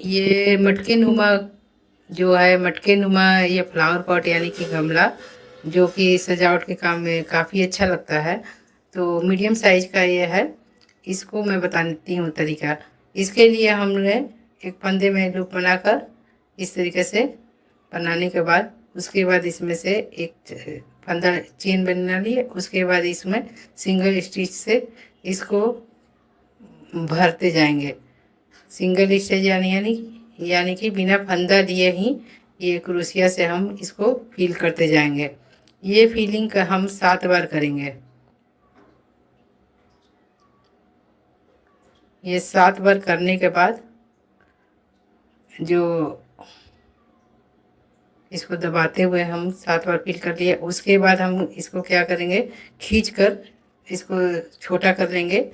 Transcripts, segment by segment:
ये मटके नुमा जो है, मटके नुमा ये फ्लावर पॉट यानी कि गमला, जो कि सजावट के काम में काफ़ी अच्छा लगता है। तो मीडियम साइज का ये है। इसको मैं बताती हूँ तरीका। इसके लिए हमने एक फंदे में लूप बनाकर इस तरीके से बनाने के बाद, उसके बाद इसमें से एक फंदा चेन बना लिए। उसके बाद इसमें सिंगल स्टिच से इसको भरते जाएंगे। सिंगल स्टिच यानी कि बिना फंदा लिए ही ये क्रोशिया से हम इसको फिल करते जाएंगे। ये फिलिंग का हम 7 बार करेंगे। ये 7 बार करने के बाद जो इसको दबाते हुए हम 7 बार फिल कर लिए। उसके बाद हम इसको क्या करेंगे, खींच कर इसको छोटा कर लेंगे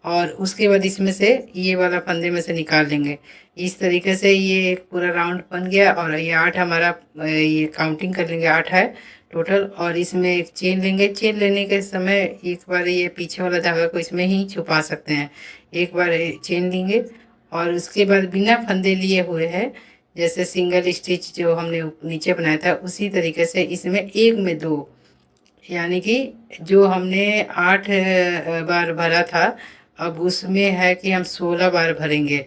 और उसके बाद इसमें से ये वाला फंदे में से निकाल लेंगे। इस तरीके से ये एक पूरा राउंड बन गया और ये 8 हमारा, ये काउंटिंग कर लेंगे 8 है टोटल। और इसमें एक चेन लेंगे। चेन लेने के समय एक बार ये पीछे वाला धागा को इसमें ही छुपा सकते हैं। एक बार चेन लेंगे और उसके बाद बिना फंदे लिए हुए है, जैसे सिंगल स्टिच जो हमने नीचे बनाया था उसी तरीके से इसमें एक में दो, यानी कि जो हमने 8 बार भरा था, अब उसमें है कि हम 16 बार भरेंगे।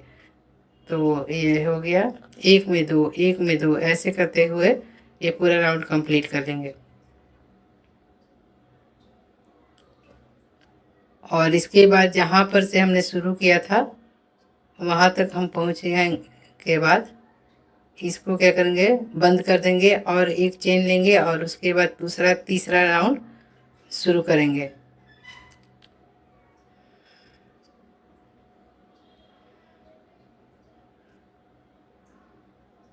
तो ये हो गया एक में दो, एक में दो, ऐसे करते हुए ये पूरा राउंड कंप्लीट कर लेंगे। और इसके बाद जहाँ पर से हमने शुरू किया था वहाँ तक हम पहुँचे के बाद इसको क्या करेंगे, बंद कर देंगे और एक चेन लेंगे और उसके बाद दूसरा तीसरा राउंड शुरू करेंगे।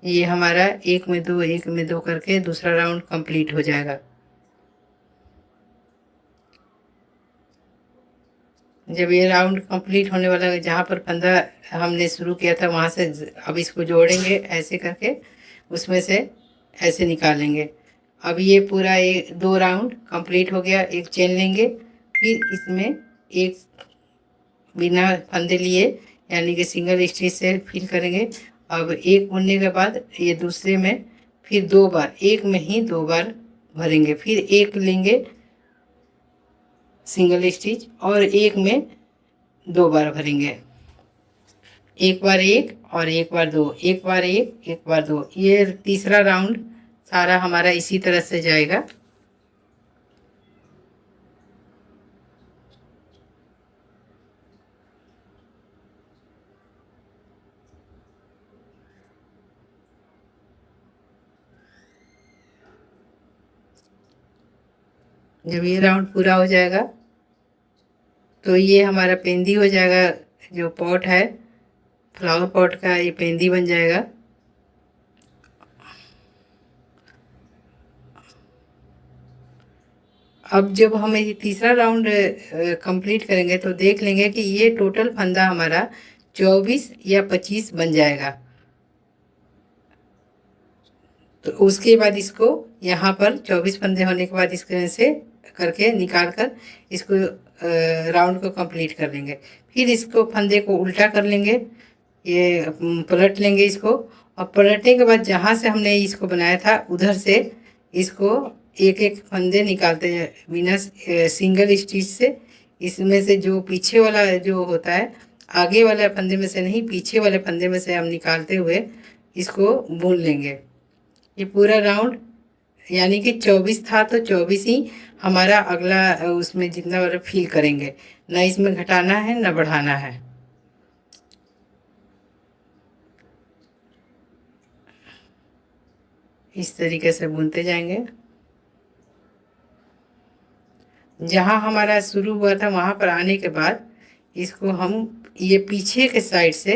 ये हमारा एक में दो, एक में दो करके दूसरा राउंड कंप्लीट हो जाएगा। जब ये राउंड कंप्लीट होने वाला है, जहाँ पर फंदा हमने शुरू किया था वहाँ से अब इसको जोड़ेंगे ऐसे करके, उसमें से ऐसे निकालेंगे। अब ये पूरा एक 2 राउंड कंप्लीट हो गया। एक चेन लेंगे, फिर इसमें एक बिना फंदे लिए यानी कि सिंगल स्टिच से फिल करेंगे। अब एक बुनने के बाद ये दूसरे में फिर 2 बार, एक में ही 2 बार भरेंगे। फिर एक लेंगे सिंगल स्टिच और एक में 2 बार भरेंगे। एक बार एक और एक बार दो, एक बार एक बार दो। ये तीसरा राउंड सारा हमारा इसी तरह से जाएगा। जब ये राउंड पूरा हो जाएगा तो ये हमारा पेंदी हो जाएगा। जो पॉट है फ्लावर पॉट का, ये पेंदी बन जाएगा। अब जब हम ये तीसरा राउंड कंप्लीट करेंगे तो देख लेंगे कि ये टोटल फंदा हमारा 24 या 25 बन जाएगा। तो उसके बाद इसको यहाँ पर 24 फंदे होने के बाद इसके से करके निकाल कर इसको राउंड को कंप्लीट कर लेंगे। फिर इसको फंदे को उल्टा कर लेंगे, ये पलट लेंगे इसको। और पलटने के बाद जहाँ से हमने इसको बनाया था उधर से इसको एक एक फंदे निकालते हैं बिना सिंगल स्टिच से। इसमें से जो पीछे वाला जो होता है, आगे वाले फंदे में से नहीं, पीछे वाले फंदे में से हम निकालते हुए इसको बुन लेंगे। ये पूरा राउंड यानी कि 24 था तो 24 ही हमारा अगला उसमें जितना बार फिल करेंगे, ना इसमें घटाना है ना बढ़ाना है। इस तरीके से बुनते जाएंगे। जहाँ हमारा शुरू हुआ था वहाँ पर आने के बाद इसको हम ये पीछे के साइड से,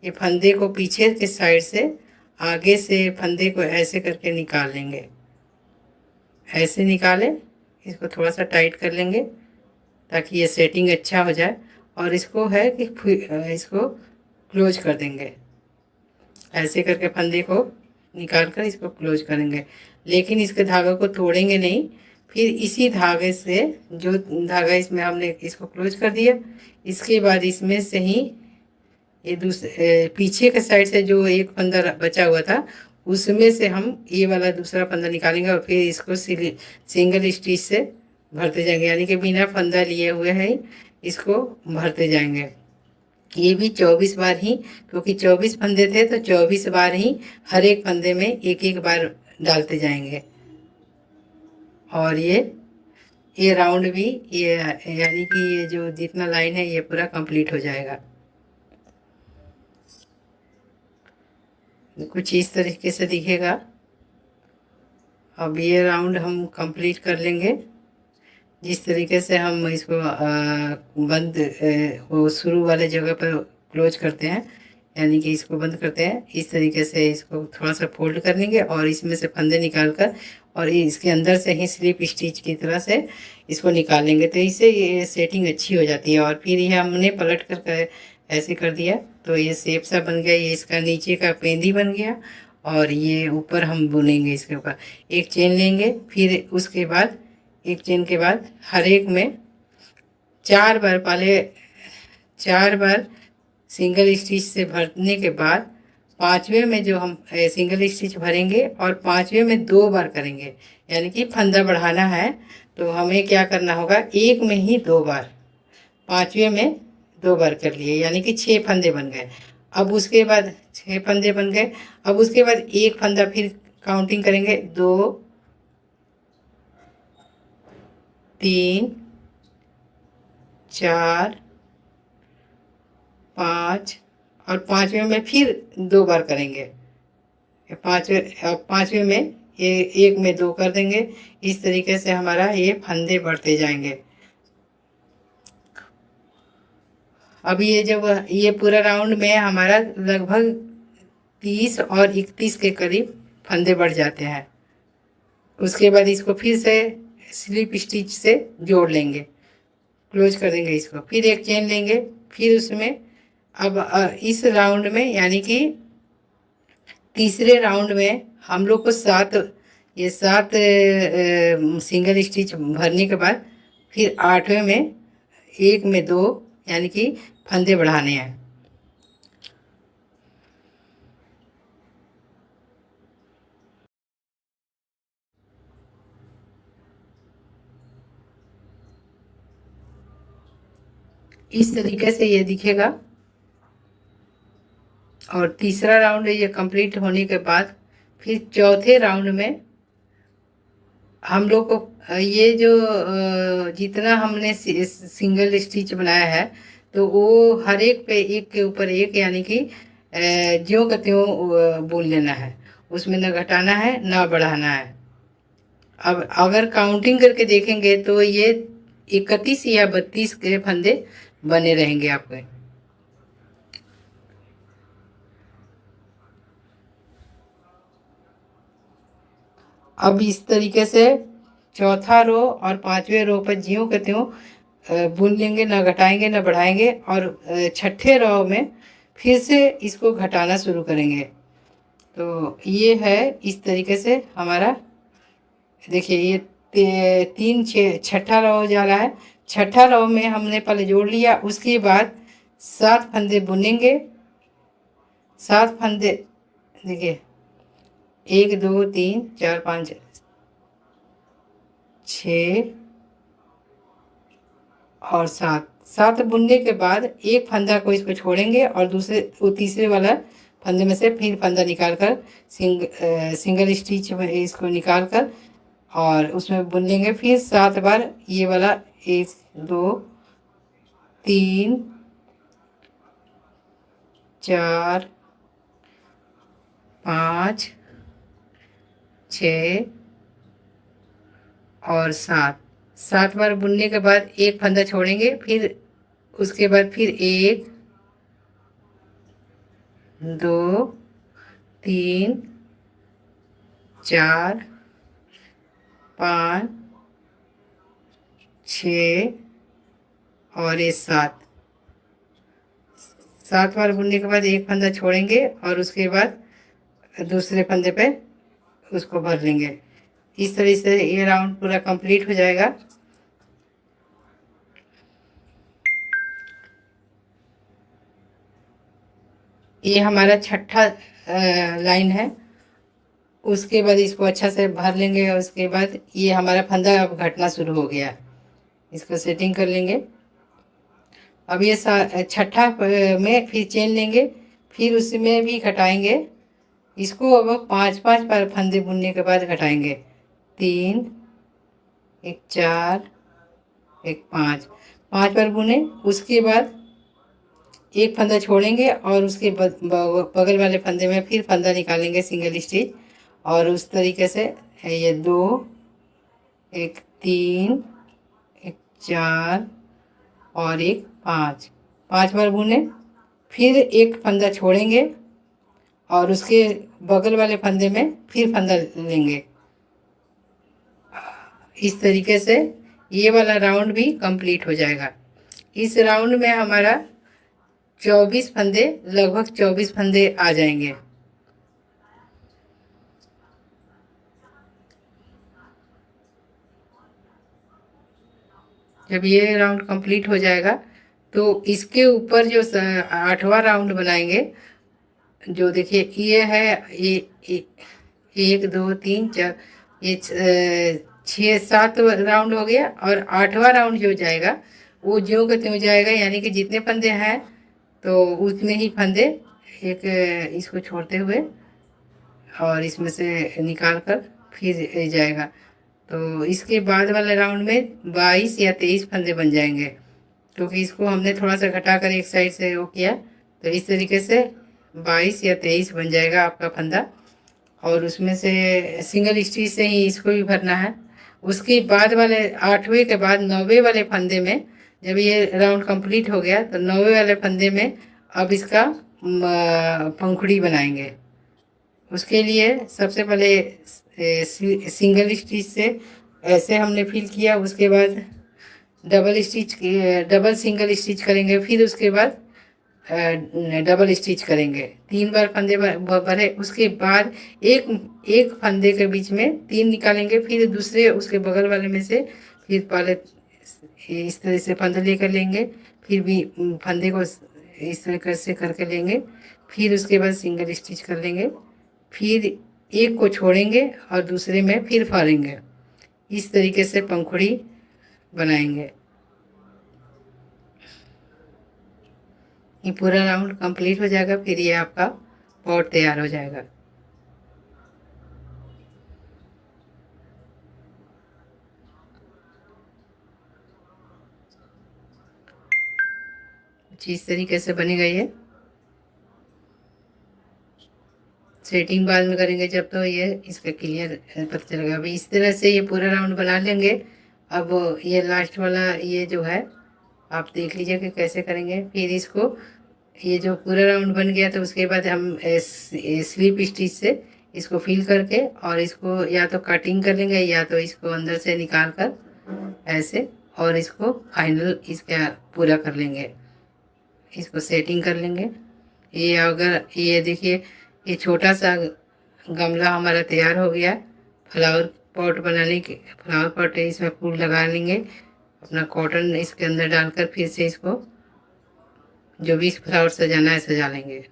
ये फंदे को पीछे के साइड से आगे से फंदे को ऐसे करके निकाल लेंगे। ऐसे निकाले, इसको थोड़ा सा टाइट कर लेंगे ताकि ये सेटिंग अच्छा हो जाए। और इसको है कि इसको क्लोज कर देंगे। ऐसे करके फंदे को निकाल कर इसको क्लोज करेंगे, लेकिन इसके धागे को तोड़ेंगे नहीं। फिर इसी धागे से, जो धागा इसमें हमने इसको क्लोज कर दिया, इसके बाद इसमें से ही ये दूसरे पीछे के साइड से जो एक फंदा बचा हुआ था उसमें से हम ये वाला दूसरा फंदा निकालेंगे और फिर इसको सिंगल स्टिच से भरते जाएंगे, यानी कि बिना फंदा लिए हुए हैं इसको भरते जाएंगे। ये भी 24 बार ही, क्योंकि 24 फंदे थे तो 24 बार ही हर एक फंदे में एक एक बार डालते जाएंगे। और ये राउंड भी ये यानी कि ये जो जितना लाइन है ये पूरा कंप्लीट हो जाएगा। कुछ इस तरीके से दिखेगा। अब ये राउंड हम कंप्लीट कर लेंगे। जिस तरीके से हम इसको बंद वो शुरू वाले जगह पर क्लोज करते हैं, यानी कि इसको बंद करते हैं, इस तरीके से इसको थोड़ा सा फोल्ड कर लेंगे और इसमें से फंदे निकाल कर और इसके अंदर से ही स्लिप स्टिच की तरह से इसको निकालेंगे, तो इससे ये सेटिंग अच्छी हो जाती है। और फिर ये हमने पलट कर ऐसे कर दिया तो ये शेप सा बन गया, ये इसका नीचे का पेंदी बन गया और ये ऊपर हम बुनेंगे इसके ऊपर। एक चेन लेंगे, फिर उसके बाद एक चेन के बाद हर एक में 4 बार, पहले 4 बार सिंगल स्टिच से भरने के बाद 5वें में जो हम सिंगल स्टिच भरेंगे और 5वें में 2 बार करेंगे, यानी कि फंदा बढ़ाना है तो हमें क्या करना होगा, एक में ही 2 बार, 5वें में 2 बार कर लिए, यानी कि 6 फंदे बन गए। अब उसके बाद 6 फंदे बन गए, अब उसके बाद एक फंदा फिर काउंटिंग करेंगे, 2 3 4 5 और 5वें में फिर 2 बार करेंगे। 5वें में ये एक में 2 कर देंगे। इस तरीके से हमारा ये फंदे बढ़ते जाएंगे। अब ये जब ये पूरा राउंड में हमारा लगभग 30 और 31 के करीब फंदे बढ़ जाते हैं। उसके बाद इसको फिर से स्लिप स्टिच से जोड़ लेंगे, क्लोज कर देंगे इसको, फिर एक चेन लेंगे, फिर उसमें अब इस राउंड में यानी कि तीसरे राउंड में हम लोग को 7 सिंगल स्टिच भरने के बाद फिर 8वें में एक में 2 यानी कि फंदे बढ़ाने हैं। इस तरीके से ये दिखेगा। और तीसरा राउंड ये कंप्लीट होने के बाद फिर चौथे राउंड में हम लोग को ये जो जितना हमने सिंगल स्टिच बनाया है तो वो हर एक पे एक के ऊपर एक, यानी कि ज्यों का त्यों बुन लेना है, उसमें न घटाना है न बढ़ाना है। अब अगर काउंटिंग करके देखेंगे तो ये 31 या 32 के फंदे बने रहेंगे आपके। अब इस तरीके से चौथा रो और 5वें रो पर ज्यों के त्यों बुन लेंगे, ना घटाएंगे ना बढ़ाएंगे। और छठे रो में फिर से इसको घटाना शुरू करेंगे। तो ये है इस तरीके से हमारा, देखिए ये 6 रो जा रहा है। छठा रो में हमने पहले जोड़ लिया, उसके बाद 7 फंदे बुनेंगे। 7 फंदे देखिए 1 2 3 4 5 6 और 7 बुनने के बाद एक फंदा को इसको छोड़ेंगे और तीसरे वाला फंदे में से फिर फंदा निकाल कर सिंगल स्टिच में इसको निकाल कर और उसमें बुन लेंगे। फिर 7 बार ये वाला 1 2 3 4 5 6 और 7 बार बुनने के बाद एक फंदा छोड़ेंगे, फिर उसके बाद फिर 1 2 3 4 5 6 और ये 7 बार बुनने के बाद एक फंदा छोड़ेंगे और उसके बाद दूसरे फंदे पे उसको भर लेंगे। इस तरह से ये राउंड पूरा कंप्लीट हो जाएगा। ये हमारा छठा लाइन है। उसके बाद इसको अच्छा से भर लेंगे। उसके बाद ये हमारा फंदा अब घटना शुरू हो गया, इसको सेटिंग कर लेंगे। अब ये छठा में फिर चेन लेंगे, फिर उसमें भी घटाएंगे। इसको अब 5-5 पर फंदे बुनने के बाद घटाएंगे। 3, एक 4, एक 5, 5 बार बुने। उसके बाद एक फंदा छोड़ेंगे और उसके बगल वाले फंदे में फिर फंदा निकालेंगे सिंगल स्टिच। और उस तरीके से ये 2, एक 3, एक 4 और एक 5, 5 बार बुने। फिर एक फंदा छोड़ेंगे और उसके बगल वाले फंदे में फिर फंदा लेंगे। इस तरीके से ये वाला राउंड भी कंप्लीट हो जाएगा। इस राउंड में हमारा 24 फंदे, लगभग 24 फंदे आ जाएंगे। जब ये राउंड कंप्लीट हो जाएगा तो इसके ऊपर जो 8वां राउंड बनाएंगे, जो देखिए ये है, ये 1 2 3 4, ये 6-7 राउंड हो गया। और 8वां राउंड जो जाएगा वो ज्यों का त्यों जाएगा, यानी कि जितने फंदे हैं तो उतने ही फंदे एक इसको छोड़ते हुए और इसमें से निकाल कर फिर जाएगा। तो इसके बाद वाले राउंड में 22 या 23 फंदे बन जाएंगे, क्योंकि इसको हमने थोड़ा सा घटा कर एक साइड से वो किया। तो इस तरीके से 22 या 23 बन जाएगा आपका फंदा। और उसमें से सिंगल स्टिच से ही इसको भी भरना है। उसके बाद वाले 8वें के बाद 9वें वाले फंदे में, जब ये राउंड कंप्लीट हो गया तो 9वें वाले फंदे में अब इसका पंखुड़ी बनाएंगे। उसके लिए सबसे पहले सिंगल स्टिच से ऐसे हमने फिल किया। उसके बाद डबल सिंगल स्टिच करेंगे। फिर उसके बाद डबल स्टिच करेंगे। 3 बार फंदे भरे। उसके बाद एक एक फंदे के बीच में 3 निकालेंगे। फिर दूसरे उसके बगल वाले में से फिर पहले इस तरह से फंदे लेकर लेंगे। फिर भी फंदे को इस तरह से करके लेंगे। फिर उसके बाद सिंगल स्टिच कर लेंगे। फिर एक को छोड़ेंगे और दूसरे में फिर फाड़ेंगे। इस तरीके से पंखुड़ी बनाएंगे। ये पूरा राउंड कंप्लीट हो जाएगा, फिर ये आपका पॉट तैयार हो जाएगा। इस तरीके से बनेगा ये। सेटिंग बाद में करेंगे जब, तो ये इसका क्लियर पता चलेगा। अभी इस तरह से ये पूरा राउंड बना लेंगे। अब ये लास्ट वाला ये जो है आप देख लीजिए कि कैसे करेंगे। फिर इसको, ये जो पूरा राउंड बन गया तो उसके बाद हम स्लिप स्टिच से इसको फिल करके और इसको या तो कटिंग कर लेंगे या तो इसको अंदर से निकाल कर ऐसे, और इसको फाइनल इसका पूरा कर लेंगे। इसको सेटिंग कर लेंगे। ये अगर ये देखिए, ये छोटा सा गमला हमारा तैयार हो गया फ्लावर पॉट बनाने के। फ्लावर पॉट है, इसमें फूल लगा लेंगे। अपना कॉटन इसके अंदर डालकर फिर से इसको जो भी फ्लावर सजाना है सजा लेंगे।